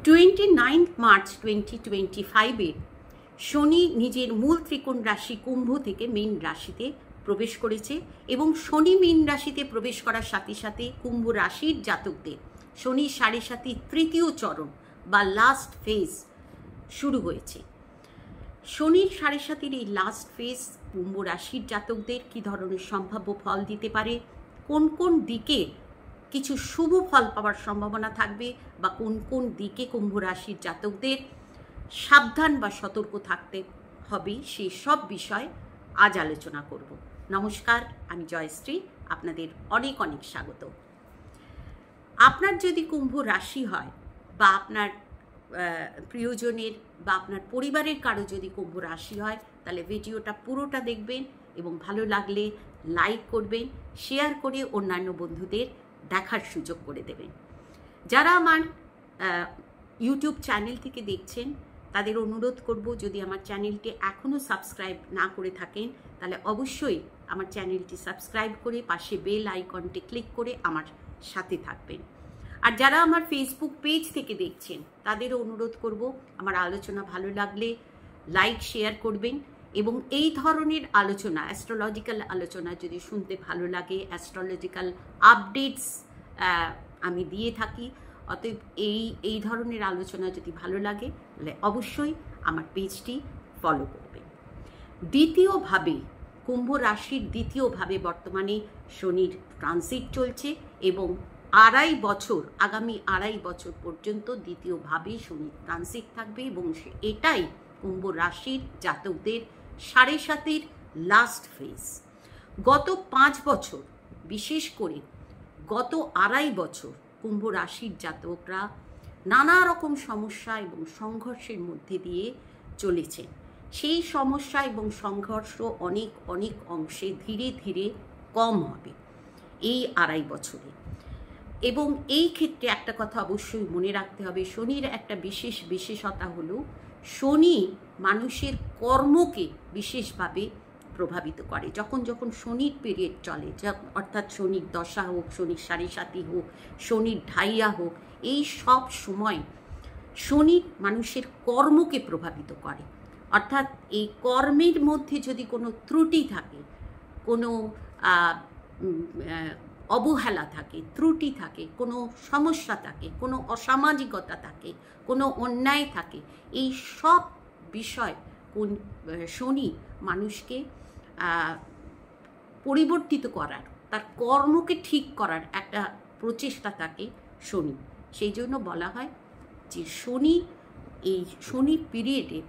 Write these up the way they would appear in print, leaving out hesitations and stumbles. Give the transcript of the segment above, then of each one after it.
29 March 2025 শনি নিজের মূল ত্রিকোণ রাশি কুম্ভ থেকে মীন রাশিতে প্রবেশ করেছে এবং শনি মীন রাশিতে প্রবেশ করার সাথে সাথে কুম্ভ রাশির জাতকদের শনি 7.5 তৃতীয় চরণ বা লাস্ট ফেজ শুরু হয়েছে। শনির 7.5 এই লাস্ট ফেজ কুম্ভ রাশির জাতকদের কী ধরনের সম্ভাব্য ফল দিতে পারে, কোন কোন দিকে কিছু শুভ ফল পাওয়ার সম্ভাবনা থাকবে বা কোন কোন দিকে কুম্ভ রাশির জাতকদের সাবধান বা সতর্ক থাকতে হবে, সেই সব বিষয় আজ আলোচনা করব। নমস্কার, আমি জয়শ্রী, আপনাদের অনেক অনেক স্বাগত। আপনার যদি কুম্ভ রাশি হয় বা আপনার প্রিয়জনের বা আপনার পরিবারের কারো যদি কুম্ভ রাশি হয়, তাহলে ভিডিওটা পুরোটা দেখবেন এবং ভালো লাগলে লাইক করবেন, শেয়ার করে অন্যান্য বন্ধুদের দেখার সুযোগ করে দেবেন। যারা আমার ইউটিউব চ্যানেল থেকে দেখছেন তাদের অনুরোধ করব, যদি আমার চ্যানেলটি এখনও সাবস্ক্রাইব না করে থাকেন তাহলে অবশ্যই আমার চ্যানেলটি সাবস্ক্রাইব করে পাশে বেল আইকনটি ক্লিক করে আমার সাথে থাকবেন। আর যারা আমার ফেসবুক পেজ থেকে দেখছেন তাদেরও অনুরোধ করব, আমার আলোচনা ভালো লাগলে লাইক শেয়ার করবেন এবং এই ধরনের আলোচনা, অ্যাস্ট্রোলজিক্যাল আলোচনা যদি শুনতে ভালো লাগে, অ্যাস্ট্রোলজিক্যাল আপডেটস আমি দিয়ে থাকি, অতএব এই ধরনের আলোচনা যদি ভালো লাগে তাহলে অবশ্যই আমার পেজটি ফলো করবেন। দ্বিতীয়ভাবে কুম্ভ রাশির দ্বিতীয়ভাবে বর্তমানে শনির ট্রানজিট চলছে এবং আগামী আড়াই বছর পর্যন্ত দ্বিতীয়ভাবে শনির ট্রানজিট থাকবে এবং এটাই কুম্ভ রাশির জাতকদের 7.5 লাস্ট ফেজ। গত 5 বছর, বিশেষ করে গত আড়াই বছর কুম্ভ রাশির জাতকরা নানা রকম সমস্যা এবং সংঘর্ষের মধ্যে দিয়ে চলেছেন। সেই সমস্যা এবং সংঘর্ষ অনেক অনেক অংশে ধীরে ধীরে কম হবে এই আড়াই বছরে। এবং এই ক্ষেত্রে একটা কথা অবশ্যই মনে রাখতে হবে, শনির একটা বিশেষতা হলো শনি মানুষের কর্মকে বিশেষভাবে প্রভাবিত করে। যখন যখন শনির পিরিয়ড চলে, অর্থাৎ শনির দশা হোক, শনির 7.5 হোক, শনির ঢাইয়া হোক, এই সব সময় শনি মানুষের কর্মকে প্রভাবিত করে। অর্থাৎ এই কর্মের মধ্যে যদি কোনো ত্রুটি থাকে, কোনো অবহেলা থাকে, ত্রুটি থাকে, কোনো সমস্যা থাকে, কোনো অসামাজিকতা থাকে, কোনো অন্যায় থাকে, এই সব বিষয় শনি মানুষকে পরিবর্তিত করার, তার কর্মকে ঠিক করার একটা প্রচেষ্টা থাকে শনি। সেই জন্য বলা হয় যে শনি পিরিয়ডে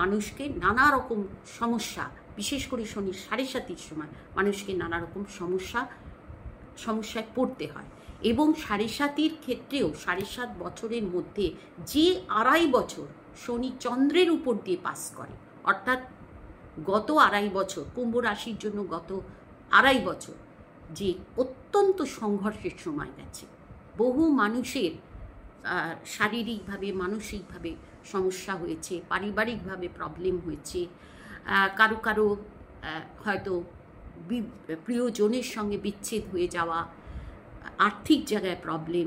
মানুষকে নানা রকম সমস্যা, বিশেষ করে শনির 7.5 সময় মানুষকে নানা রকম সমস্যায় পড়তে হয়। এবং 7.5 ক্ষেত্রেও 7.5 বছরের মধ্যে যে আড়াই বছর শনি চন্দ্রের উপর দিয়ে পাস করে, অর্থাৎ গত আড়াই বছর কুম্ভ রাশির জন্য গত আড়াই বছর যে অত্যন্ত সংঘর্ষের সময় গেছে। বহু মানুষের শারীরিকভাবে মানসিকভাবে সমস্যা হয়েছে, পারিবারিকভাবে প্রবলেম হয়েছে, কারো কারো হয়তো প্রিয়জনের সঙ্গে বিচ্ছেদ হয়ে যাওয়া, আর্থিক জায়গায় প্রবলেম,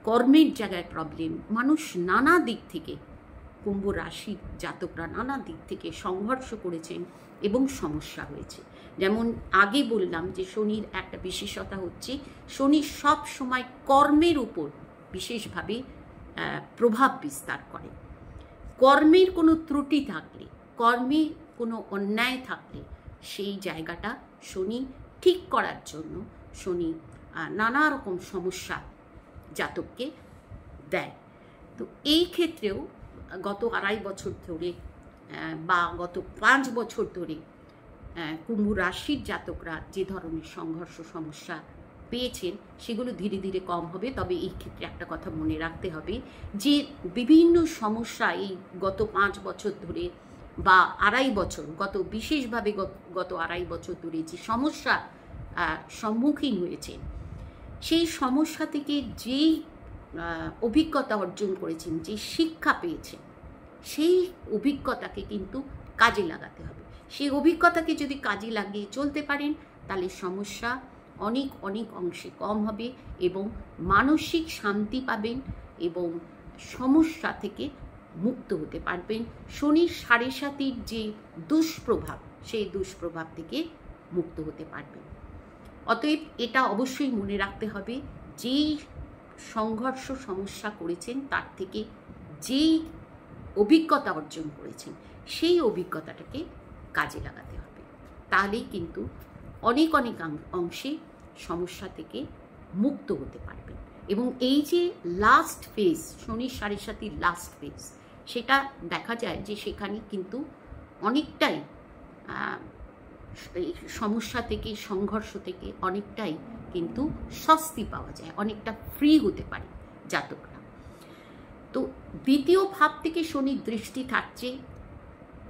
কর্মের জায়গায় প্রবলেম, মানুষ নানা দিক থেকে, কুম্ভ রাশির জাতকরা নানা দিক থেকে সংঘর্ষ করেছেন এবং সমস্যা হয়েছে। যেমন আগে বললাম যে শনির একটা বিশেষতা হচ্ছে শনি সব সময় কর্মের উপর বিশেষভাবে প্রভাব বিস্তার করে। কর্মের কোনো ত্রুটি থাকলে, কর্মে কোনো অন্যায় থাকলে সেই জায়গাটা শনি ঠিক করার জন্য শনি নানা রকম সমস্যা জাতককে দেয়। তো এই ক্ষেত্রেও গত আড়াই বছর ধরে বা গত 5 বছর ধরে কুম্ভ রাশির জাতকরা যে ধরনের সংঘর্ষ সমস্যা পেয়েছেন সেগুলো ধীরে ধীরে কম হবে। তবে এই ক্ষেত্রে একটা কথা মনে রাখতে হবে যে বিভিন্ন সমস্যা এই গত 5 বছর ধরে বা আড়াই বছর, বিশেষভাবে গত আড়াই বছর ধরে যে সমস্যা সম্মুখীন হয়েছেন, সেই সমস্যা থেকে যেই অভিজ্ঞতা অর্জন করেছেন, যে শিক্ষা পেয়েছেন, সেই অভিজ্ঞতাকে কিন্তু কাজে লাগাতে হবে। সেই অভিজ্ঞতাকে যদি কাজে লাগিয়ে চলতে পারেন তাহলে সমস্যা অনেক অনেক অংশে কম হবে এবং মানসিক শান্তি পাবেন এবং সমস্যা থেকে মুক্ত হতে পারবেন। শনির 7.5 যে দুষ্প্রভাব, সেই দুষ্প্রভাব থেকে মুক্ত হতে পারবেন। অতএব এটা অবশ্যই মনে রাখতে হবে, যেই সংঘর্ষ সমস্যা করেছেন তার থেকে যেই অভিজ্ঞতা অর্জন করেছেন সেই অভিজ্ঞতাটাকে কাজে লাগাতে হবে। তাহলেই কিন্তু অনেক অনেক অংশে সমস্যা থেকে মুক্ত হতে পারবেন। এবং এই যে লাস্ট ফেজ, শনির 7.5 লাস্ট ফেজ, সেটা দেখা যায় যে সেখানে কিন্তু অনেকটাই সমস্যা থেকে, সংঘর্ষ থেকে অনেকটাই কিন্তু স্বস্তি পাওয়া যায়, অনেকটা ফ্রি হতে পারে জাতকরা। তো দ্বিতীয় ভাব থেকে শনির দৃষ্টি থাকছে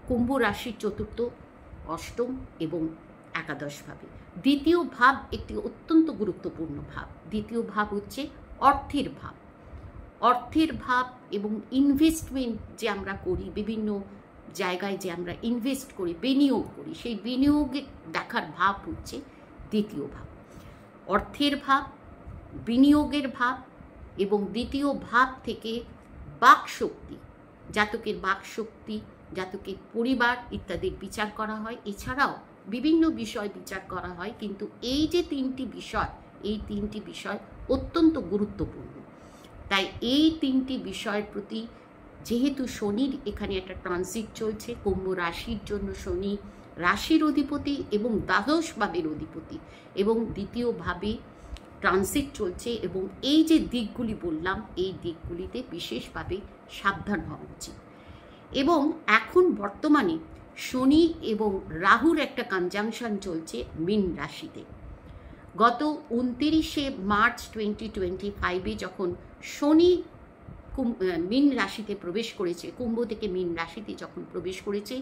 কুম্ভ রাশির 4র্থ, 8ম এবং 11 ভাবে। দ্বিতীয় ভাব একটি অত্যন্ত গুরুত্বপূর্ণ ভাব। দ্বিতীয় ভাব হচ্ছে অর্থের ভাব। অর্থের ভাব এবং ইনভেস্টমেন্ট যে আমরা করি, বিভিন্ন জায়গায় যে আমরা ইনভেস্ট করি, বিনিয়োগ করি, সেই বিনিয়োগে দেখার ভাব হচ্ছে দ্বিতীয় ভাব। অর্থের ভাব, বিনিয়োগের ভাব এবং দ্বিতীয় ভাব থেকে বাকশক্তি, জাতকের বাকশক্তি, জাতকের পরিবার ইত্যাদির বিচার করা হয়। এছাড়াও বিভিন্ন বিষয় বিচার করা হয়, কিন্তু এই যে 3টি বিষয়, এই 3টি বিষয় অত্যন্ত গুরুত্বপূর্ণ। তাই এই 3টি বিষয়ের প্রতি, যেহেতু শনির এখানে একটা ট্রানজিট চলছে, কুম্ভ রাশির জন্য শনি রাশির অধিপতি এবং 12 ভাবের অধিপতি, এবং দ্বিতীয় ভাবে ট্রানজিট চলছে, এবং এই যে দিকগুলি বললাম, এই দিকগুলিতে বিশেষভাবে সাবধান হওয়া উচিত। এবং এখন বর্তমানে শনি এবং রাহুর একটা কনজাংশন চলছে মীন রাশিতে। গত 29 মার্চ 2025-এ যখন শনি মীন রাশিতে প্রবেশ করেছে, কুম্ভ থেকে মীন রাশিতে যখন প্রবেশ করেছে,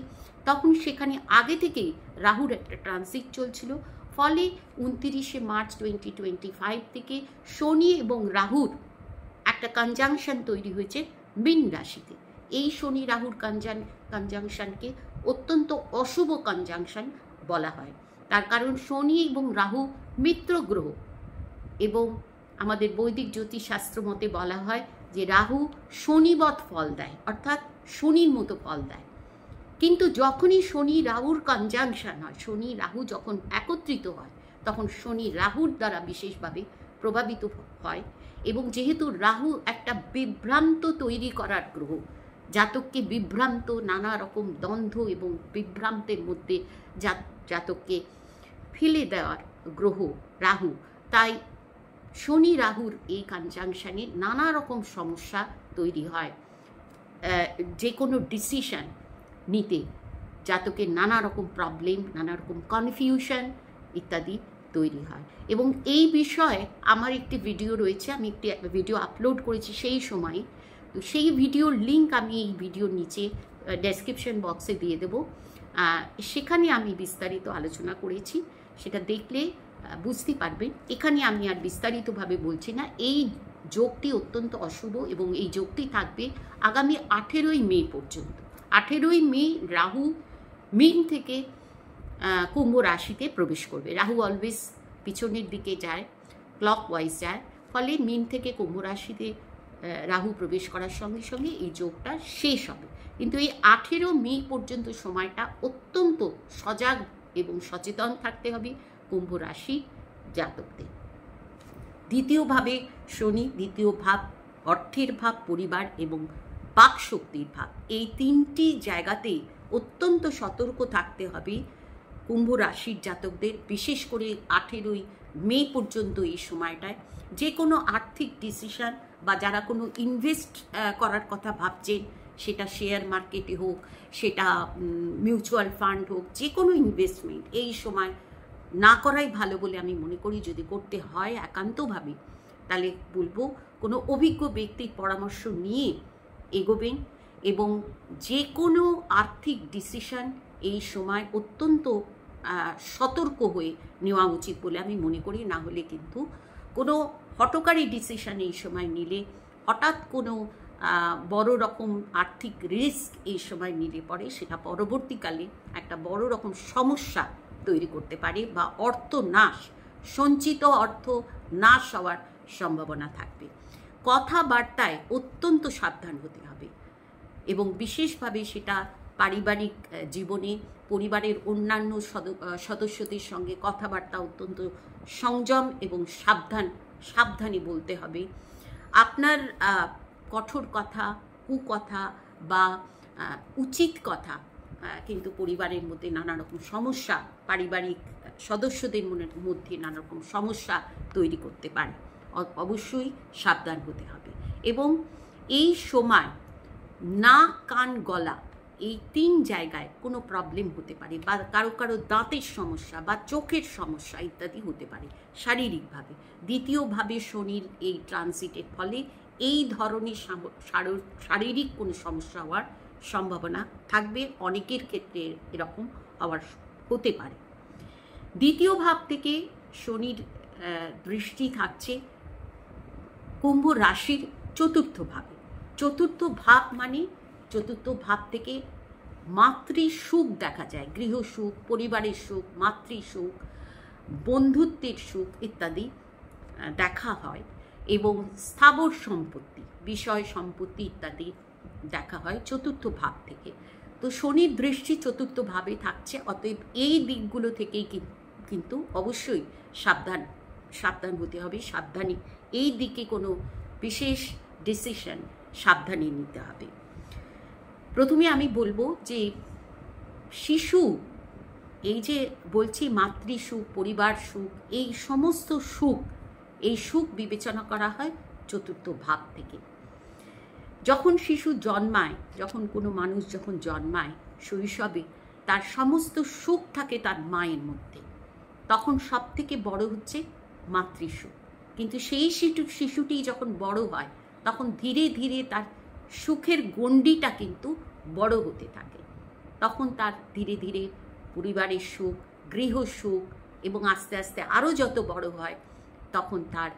তখন সেখানে আগে থেকেই রাহুর একটা ট্রানজিট চলছিল। ফলে 29 মার্চ 2025 থেকে শনি এবং রাহুর একটা কনজাংশন তৈরি হয়েছে মীন রাশিতে। এই শনি রাহুর কনজাংশনকে অত্যন্ত অশুভ কনজাংশন বলা হয়। তার কারণ শনি এবং রাহু মিত্র গ্রহ, এবং আমাদের বৈদিক জ্যোতিষশাস্ত্র মতে বলা হয় যে রাহু শনিবৎ ফল দেয়, অর্থাৎ শনির মতো ফল দেয়। কিন্তু যখনই শনি রাহুর কনজাংশন হয়, শনি রাহু যখন একত্রিত হয়, তখন শনি রাহুর দ্বারা বিশেষভাবে প্রভাবিত হয়। এবং যেহেতু রাহু একটা বিভ্রান্ত তৈরি করার গ্রহ, জাতককে বিভ্রান্ত, নানা রকম দ্বন্দ্ব এবং বিভ্রান্তের মধ্যে জাতককে ফেলে দেওয়ার গ্রহ রাহু, তাই শনি রাহুর এই কনজাংশনে নানা রকম সমস্যা তৈরি হয়। যে কোনো ডিসিশন নিতে জাতকের নানা রকম প্রবলেম, নানা রকম কনফিউশন ইত্যাদি তৈরি হয়। এবং এই বিষয়ে আমার একটি ভিডিও রয়েছে, আমি একটি ভিডিও আপলোড করেছি সেই সময়। তো সেই ভিডিওর লিঙ্ক আমি এই ভিডিওর নিচে ডেসক্রিপশন বক্সে দিয়ে দেব। সেখানে আমি বিস্তারিত আলোচনা করেছি, সেটা দেখলে বুঝতে পারবেন। এখানে আমি আর বিস্তারিতভাবে বলছি না। এই যোগটি অত্যন্ত অশুভ, এবং এই যোগটি থাকবে আগামী 18ই মে পর্যন্ত। 18ই মে রাহু মীন থেকে কুম্ভ রাশিতে প্রবেশ করবে। রাহু অলওয়েজ পিছনের দিকে যায়, ক্লকওয়াইজ যায়, ফলে মীন থেকে কুম্ভ রাশিতে রাহু প্রবেশ করার সঙ্গে সঙ্গে এই যোগটা শেষ হবে। কিন্তু এই 18 মে পর্যন্ত সময়টা অত্যন্ত সজাগ এবং সচেতন থাকতে হবে কুম্ভ রাশি জাতকদের। দ্বিতীয়ভাবে শনি, দ্বিতীয় ভাব অর্থের ভাব, পরিবার এবং বাকশক্তির ভাব, এই 3টি জায়গাতেই অত্যন্ত সতর্ক থাকতে হবে কুম্ভ রাশির জাতকদের। বিশেষ করে 18ই মে পর্যন্ত এই সময়টায় যে কোনো আর্থিক ডিসিশন বা যারা কোনো ইনভেস্ট করার কথা ভাবছেন, সেটা শেয়ার মার্কেটে হোক, সেটা মিউচুয়াল ফান্ড হোক, যে কোনো ইনভেস্টমেন্ট এই সময় না করাই ভালো বলে আমি মনে করি। যদি করতে হয় একান্তভাবে, তাহলে বলবো কোনো অভিজ্ঞ ব্যক্তির পরামর্শ নিয়ে এগোবেন। এবং যে কোনো আর্থিক ডিসিশন এই সময় অত্যন্ত সতর্ক হয়ে নেওয়া উচিত বলে আমি মনে করি। না হলে কিন্তু কোনো হঠকারী ডিসিশন এই সময় নিলে, হঠাৎ কোনো বড় রকম আর্থিক রিস্ক এই সময় নিলে পরে সেটা পরবর্তীকালে একটা বড় রকম সমস্যা তৈরি করতে পারে, বা অর্থ নাশ, সঞ্চিত অর্থ নাশ হওয়ার সম্ভাবনা থাকবে। কথাবার্তায় অত্যন্ত সাবধান হতে হবে এবং বিশেষভাবে সেটা পারিবারিক জীবনে পরিবারের অন্যান্য সদস্যদের সঙ্গে কথাবার্তা অত্যন্ত সংযম এবং সাবধানে বলতে হবে। আপনার কঠোর কথা, কুকথা বা উচিত কথা কিন্তু পরিবারের মধ্যে নানা রকম সমস্যা, পারিবারিক সদস্যদের মধ্যে নানা রকম সমস্যা তৈরি করতে পারে। অবশ্যই সাবধান হতে হবে। এবং এই সময় নাক, কান, গলা এই 3 জায়গায় কোনো প্রবলেম হতে পারে, বা কারো দাঁতের সমস্যা বা চোখের সমস্যা ইত্যাদি হতে পারে শারীরিকভাবে। দ্বিতীয়ভাবে শনির এই ট্রানজিটের ফলে এই ধরনের শারীরিক কোনো সমস্যা হওয়ার সম্ভাবনা থাকবে, অনেকের ক্ষেত্রে এরকম হতে পারে। দ্বিতীয় ভাব থেকে শনির দৃষ্টি থাকছে কুম্ভ রাশির চতুর্থ ভাবে। চতুর্থ ভাব মানে চতুর্থ ভাব থেকে মাতৃ সুখ দেখা যায়, গৃহ সুখ, পরিবারের সুখ, মাতৃ সুখ, বন্ধুত্বের সুখ ইত্যাদি দেখা হয় এবং স্থাবর সম্পত্তি, বিষয় সম্পত্তি ইত্যাদি দেখা হয় চতুর্থ ভাব থেকে। তো শনির দৃষ্টি চতুর্থ ভাবে থাকছে, অতএব এই দিকগুলো থেকেই কিন্তু অবশ্যই সাবধান হতে হবে। সাবধানে এই দিকে কোনো বিশেষ ডিসিশন সাবধানে নিতে হবে। প্রথমে আমি বলবো যে শিশু, এই যে বলছি মাতৃ সুখ, পরিবার সুখ, এই সমস্ত সুখ, এই সুখ বিবেচনা করা হয় চতুর্থ ভাব থেকে। যখন শিশু জন্মায়, যখন কোনো মানুষ যখন জন্মায় শৈশবে, তার সমস্ত সুখ থাকে তার মায়ের মধ্যে, তখন সব থেকে বড় হচ্ছে মাতৃসুখ। কিন্তু সেই শিশুটি যখন বড় হয় তখন ধীরে ধীরে তার সুখের গণ্ডিটা কিন্তু বড় হতে থাকে। তখন তার ধীরে ধীরে পরিবারের সুখ, গৃহ সুখ এবং আস্তে আস্তে আরও যত বড় হয় তখন তার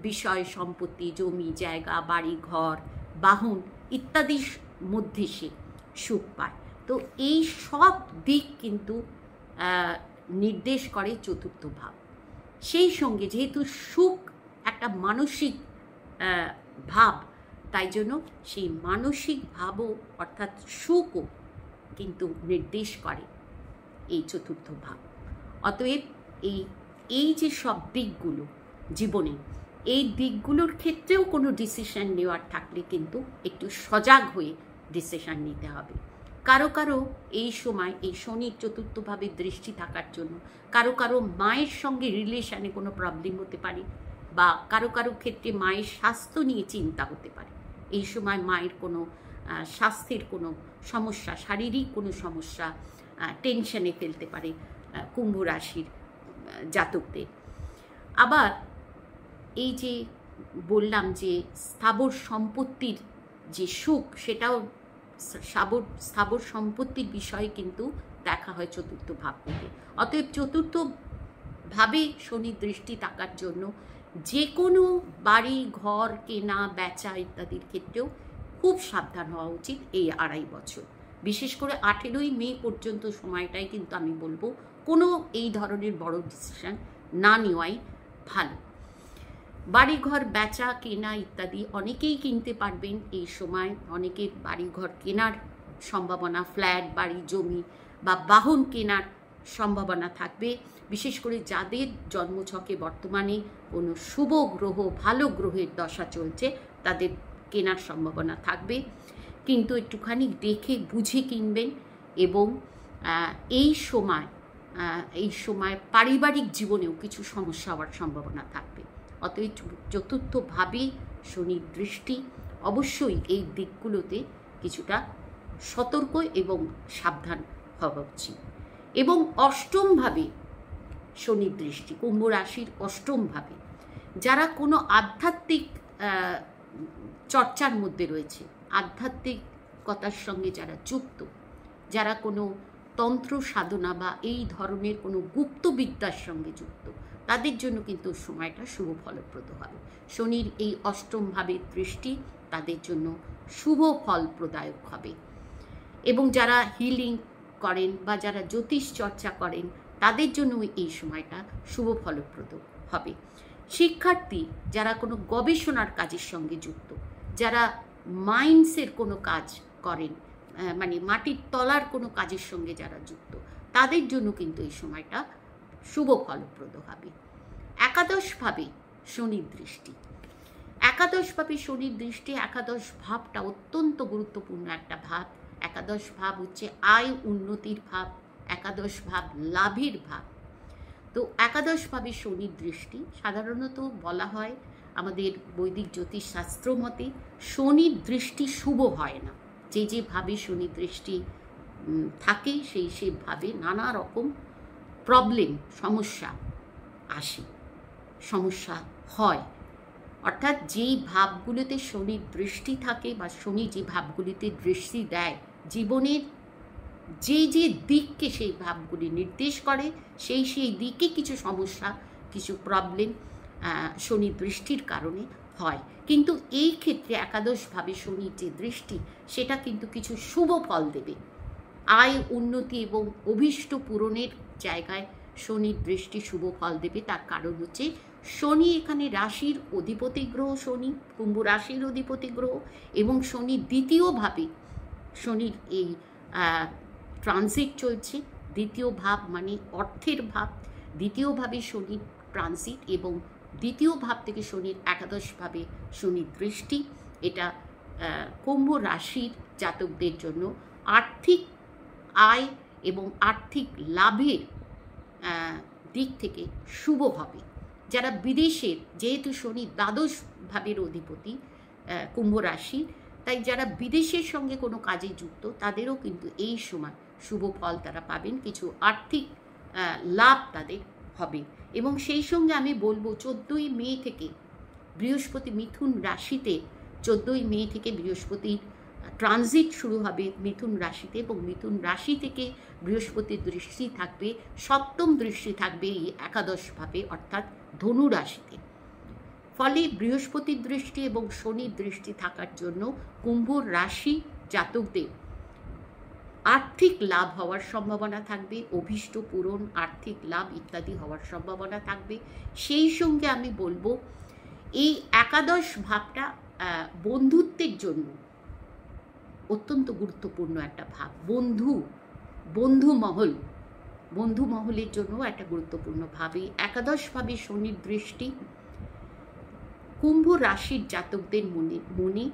বিষয় সম্পত্তি, জমি জায়গা, বাড়ি ঘর, বাহন ইত্যাদির মধ্যে সে সুখ পায়। তো এই সব দিক কিন্তু নির্দেশ করে চতুর্থ ভাব। সেই সঙ্গে যেহেতু সুখ একটা মানসিক ভাব, তাই জন্য সেই মানসিক ভাবও অর্থাৎ সুখও কিন্তু নির্দেশ করে এই চতুর্থ ভাব। অতএব এই যে সব দিকগুলো জীবনে, এই দিকগুলোর ক্ষেত্রেও কোনো ডিসিশন নেওয়ার থাকলে কিন্তু একটু সজাগ হয়ে ডিসিশন নিতে হবে। কারো এই সময় এই শনির চতুর্থভাবে দৃষ্টি থাকার জন্য কারো মায়ের সঙ্গে রিলেশনে কোনো প্রবলেম হতে পারে, বা কারো ক্ষেত্রে মায়ের স্বাস্থ্য নিয়ে চিন্তা হতে পারে। এই সময় মায়ের কোনো স্বাস্থ্যের কোনো সমস্যা, শারীরিক কোনো সমস্যা টেনশনে ফেলতে পারে কুম্ভ রাশির জাতকদের। আবার এই যে বললাম যে স্থাবর সম্পত্তির যে সুখ, সেটাও স্থাবর সম্পত্তির বিষয়ে কিন্তু দেখা হয় চতুর্থ ভাব থেকে। অতএব চতুর্থ ভাবে শনি দৃষ্টি থাকার জন্য যে কোনো বাড়ি ঘর কেনা বেচা ইত্যাদির ক্ষেত্রেও খুব সাবধান হওয়া উচিত এই 2.5 বছর। বিশেষ করে 18ই মে পর্যন্ত সময়টাই কিন্তু আমি বলবো কোনো এই ধরনের বড় ডিসিশন না নেওয়াই ভালো। বাড়িঘর বেচা কেনা ইত্যাদি অনেকেই কিনতে পারবেন এই সময়। অনেকের বাড়িঘর কেনার সম্ভাবনা, ফ্ল্যাট, বাড়ি, জমি বা বাহন কেনার সম্ভাবনা থাকবে। বিশেষ করে যাদের জন্মছকে বর্তমানে কোনো শুভ গ্রহ, ভালো গ্রহের দশা চলছে, তাদের কেনার সম্ভাবনা থাকবে। কিন্তু একটুখানি দেখে বুঝে কিনবেন। এবং এই সময় পারিবারিক জীবনেও কিছু সমস্যা হওয়ার সম্ভাবনা থাকবে। অতএব চতুর্থভাবে শনির দৃষ্টি অবশ্যই এই দিকগুলোতে কিছুটা সতর্ক এবং সাবধান হওয়া উচিত। এবং অষ্টমভাবে শনির দৃষ্টি, কুম্ভ রাশির অষ্টমভাবে যারা কোনো আধ্যাত্মিক চর্চার মধ্যে রয়েছে, আধ্যাত্মিকতার সঙ্গে যারা যুক্ত, যারা কোনো তন্ত্র সাধনা বা এই ধরনের কোনো গুপ্তবিদ্যার সঙ্গে যুক্ত, তাদের জন্য কিন্তু সময়টা শুভ ফলপ্রদ হবে। শনির এই অষ্টমভাবের দৃষ্টি তাদের জন্য শুভ ফলপ্রদায়ক হবে। এবং যারা হিলিং করেন বা যারা জ্যোতিষ চর্চা করেন, তাদের জন্য এই সময়টা শুভ ফলপ্রদ হবে। শিক্ষার্থী যারা কোনো গবেষণার কাজের সঙ্গে যুক্ত, যারা মাইন্সের কোনো কাজ করেন, মানে মাটির তলার কোনো কাজের সঙ্গে যারা যুক্ত, তাদের জন্য কিন্তু এই সময়টা শুভ ফলপ্রদ হবে। একাদশভাবে শনির দৃষ্টি, একাদশভাবে শনির দৃষ্টি, একাদশ ভাবটা অত্যন্ত গুরুত্বপূর্ণ একটা ভাব। একাদশ ভাব হচ্ছে আয় উন্নতির ভাব, একাদশ ভাব লাভের ভাব। তো একাদশভাবে শনির দৃষ্টি সাধারণত বলা হয় আমাদের বৈদিক জ্যোতিষশাস্ত্র মতে শনির দৃষ্টি শুভ হয় না। যে যেভাবে শনির দৃষ্টি থাকে সেইভাবে নানা রকম প্রবলেম, সমস্যা আসে, সমস্যা হয়। অর্থাৎ যেই ভাবগুলোতে শনির দৃষ্টি থাকে বা শনি যে ভাবগুলিতে দৃষ্টি দেয়, জীবনের যে যে দিককে সেই ভাবগুলি নির্দেশ করে, সেই দিকে কিছু সমস্যা, কিছু প্রবলেম শনির দৃষ্টির কারণে হয়। কিন্তু এই ক্ষেত্রে একাদশভাবে শনির যে দৃষ্টি, সেটা কিন্তু কিছু শুভ ফল দেবে। আয় উন্নতি এবং অভীষ্ট পূরণের জায়গায় শনির দৃষ্টি শুভ ফল দেবে। তার কারণ হচ্ছে শনি এখানে রাশির অধিপতি গ্রহ, শনি কুম্ভ রাশির অধিপতি গ্রহ, এবং শনি দ্বিতীয়ভাবে শনির এই ট্রানজিট চলছে। দ্বিতীয় ভাব মানে অর্থের ভাব, দ্বিতীয়ভাবে শনির ট্রানজিট এবং দ্বিতীয় ভাব থেকে শনির একাদশভাবে শনির দৃষ্টি, এটা কুম্ভ রাশির জাতকদের জন্য আর্থিক আয় এবং আর্থিক লাভের দিক থেকে শুভ হবে। যারা বিদেশের, যেহেতু শনি দ্বাদশ ভাবের অধিপতি কুম্ভ রাশি, তাই যারা বিদেশের সঙ্গে কোনো কাজে যুক্ত তাদেরও কিন্তু এই সময় শুভ ফল তারা পাবেন, কিছু আর্থিক লাভ তাদের হবে। এবং সেই সঙ্গে আমি বলবো 14ই মে থেকে বৃহস্পতি মিথুন রাশিতে, 14ই মে থেকে বৃহস্পতির ট্রানজিট শুরু হবে মিথুন রাশিতে, এবং মিথুন রাশি থেকে বৃহস্পতির দৃষ্টি থাকবে, সপ্তম দৃষ্টি থাকবে এই একাদশভাবে অর্থাৎ ধনু রাশিতে। ফলে বৃহস্পতির দৃষ্টি এবং শনির দৃষ্টি থাকার জন্য কুম্ভ রাশি জাতকদের আর্থিক লাভ হওয়ার সম্ভাবনা থাকবে, অভীষ্ট পূরণ, আর্থিক লাভ ইত্যাদি হওয়ার সম্ভাবনা থাকবে। সেই সঙ্গে আমি বলবো এই একাদশ ভাবটা বন্ধুত্বের জন্য অত্যন্ত গুরুত্বপূর্ণ একটা ভাব। বন্ধু মহলের জন্য একটা গুরুত্বপূর্ণ ভাব। এই একাদশভাবে শনির দৃষ্টি কুম্ভ রাশির জাতকদের মনে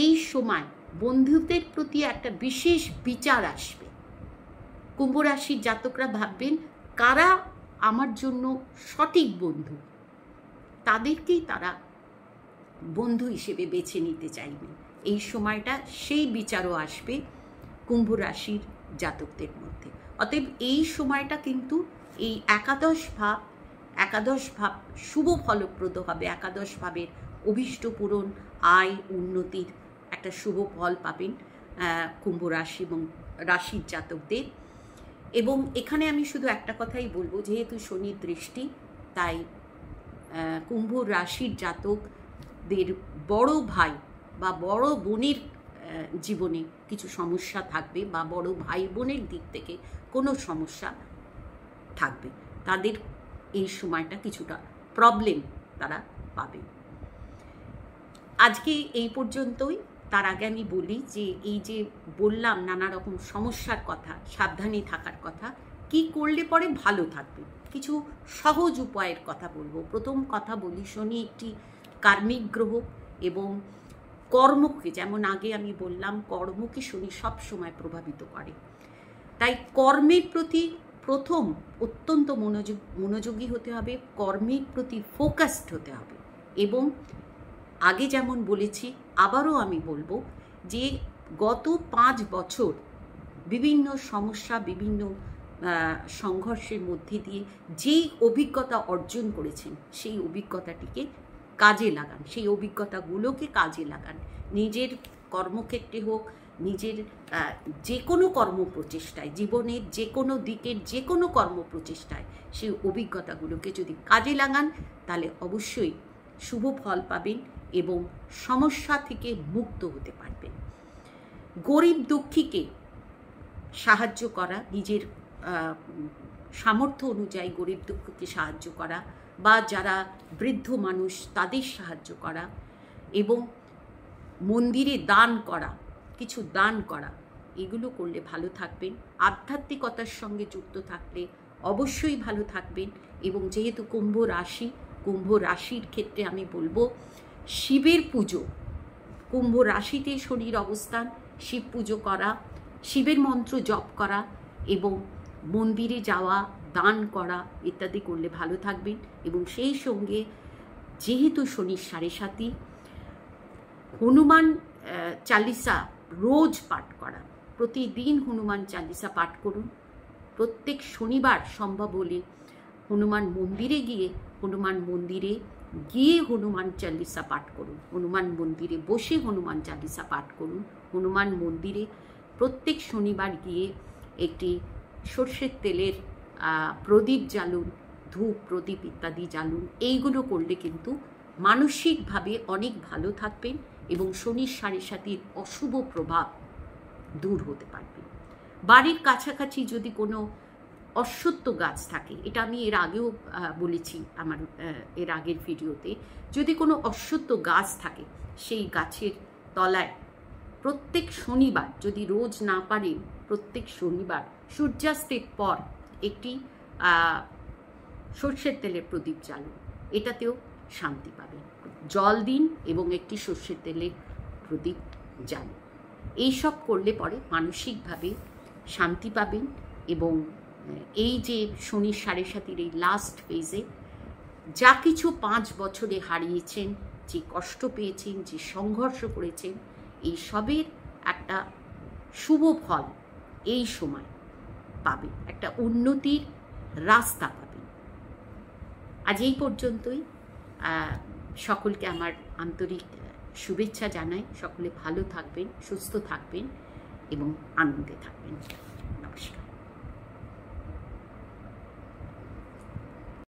এই সময় বন্ধুত্বের প্রতি একটা বিশেষ বিচার আসবে। কুম্ভ রাশির জাতকরা ভাববেন কারা আমার জন্য সঠিক বন্ধু, তাদেরকেই তারা বন্ধু হিসেবে বেছে নিতে চাইবেন। এই সময়টা সেই বিচারও আসবে কুম্ভ রাশির জাতকদের মধ্যে। অতএব এই সময়টা কিন্তু এই একাদশ ভাব শুভ ফলপ্রদ হবে। একাদশ ভাবের অভীষ্ট পূরণ, আয় উন্নতির একটা শুভ ফল পাবেন কুম্ভ রাশি এবং রাশির জাতকদের। এবং এখানে আমি শুধু একটা কথাই বলবো, যেহেতু শনির দৃষ্টি, তাই কুম্ভ রাশির জাতকদের বড় ভাই বা বড় বোনের জীবনে কিছু সমস্যা থাকবে, বা বড় ভাই বোনের দিক থেকে কোনো সমস্যা থাকবে, তাদের এই সময়টা কিছুটা প্রবলেম তারা পাবে। আজকে এই পর্যন্তই। তার আগে আমি বলি যে এই যে বললাম নানা রকম সমস্যার কথা, সাবধানে থাকার কথা, কি করলে পরে ভালো থাকবে, কিছু সহজ উপায়ের কথা বলবো। প্রথম কথা বলি, শনি একটি কার্মিক গ্রহ এবং কর্মকে, যেমন আগে আমি বললাম, কর্মকে শনি সবসময় প্রভাবিত করে। তাই কর্মের প্রতি প্রথম অত্যন্ত মনোযোগী হতে হবে, কর্মের প্রতি ফোকাসড হতে হবে। এবং আগে যেমন বলেছি, আবারও আমি বলবো যে গত 5 বছর বিভিন্ন সমস্যা, বিভিন্ন সংঘর্ষের মধ্যে দিয়ে যেই অভিজ্ঞতা অর্জন করেছেন, সেই অভিজ্ঞতাটিকে কাজে লাগান, সেই অভিজ্ঞতাগুলোকে কাজে লাগান। নিজের কর্মক্ষেত্রে হোক, নিজের যে কোনো কর্মপ্রচেষ্টায়, জীবনের যে কোনো দিকের যে কোনো কর্মপ্রচেষ্টায় সেই অভিজ্ঞতাগুলোকে যদি কাজে লাগান, তাহলে অবশ্যই শুভ ফল পাবেন এবং সমস্যা থেকে মুক্ত হতে পারবেন। গরিব দুঃখীকে সাহায্য করা, নিজের সামর্থ্য অনুযায়ী গরিব দুঃখীকে সাহায্য করা, বা যারা বৃদ্ধ মানুষ তাদের সাহায্য করা এবং মন্দিরে দান করা, কিছু দান করা, এগুলো করলে ভালো থাকবেন। আধ্যাত্মিকতার সঙ্গে যুক্ত থাকলে অবশ্যই ভালো থাকবেন। এবং যেহেতু কুম্ভ রাশির ক্ষেত্রে আমি বলবো শিবের পুজো, কুম্ভ রাশিতে শনির অবস্থান, শিব পুজো করা, শিবের মন্ত্র জপ করা এবং মন্দিরে যাওয়া, দান করা ইত্যাদি করলে ভালো থাকবেন। এবং সেই সঙ্গে যেহেতু শনির 7.5, হনুমান চালিসা রোজ পাঠ করা, প্রতিদিন হনুমান চালিসা পাঠ করুন। প্রত্যেক শনিবার সম্ভব হলে হনুমান মন্দিরে গিয়ে হনুমান চালিসা পাঠ করুন, হনুমান মন্দিরে বসে হনুমান চালিসা পাঠ করুন। হনুমান মন্দিরে প্রত্যেক শনিবার গিয়ে একটি সর্ষের তেলের প্রদীপ জ্বালুন, ধূপ প্রদীপ ইত্যাদি জ্বালুন। এইগুলো করলে কিন্তু মানসিকভাবে অনেক ভালো থাকবেন এবং শনির 7.5 অশুভ প্রভাব দূর হতে পারবে। বাড়ির কাছাকাছি যদি কোনো অশ্বত্থ গাছ থাকে, এটা আমি এর আগেও বলেছি আমার এর আগের ভিডিওতে, যদি কোনো অশ্বত্থ গাছ থাকে সেই গাছের তলায় প্রত্যেক শনিবার, যদি রোজ না পারেন প্রত্যেক শনিবার সূর্যাস্তের পর একটি সর্ষের তেলের প্রদীপ জ্বালুন, এটাতেও শান্তি পাবেন। জল দিন এবং একটি সর্ষের তেলের প্রদীপ জ্বালুন। এইসব করলে পরে মানসিকভাবে শান্তি পাবেন এবং এই যে শনির 7.5 এই লাস্ট ফেজে যা কিছু 5 বছরে হারিয়েছেন, যে কষ্ট পেয়েছেন, যে সংঘর্ষ করেছেন, এই সবের একটা শুভ ফল এই সময় পাবেন, একটা উন্নতির রাস্তা পাবেন। আজ এই পর্যন্তই। সকলকে আমার আন্তরিক শুভেচ্ছা জানাই। সকলে ভালো থাকবেন, সুস্থ থাকবেন এবং আনন্দে থাকবেন।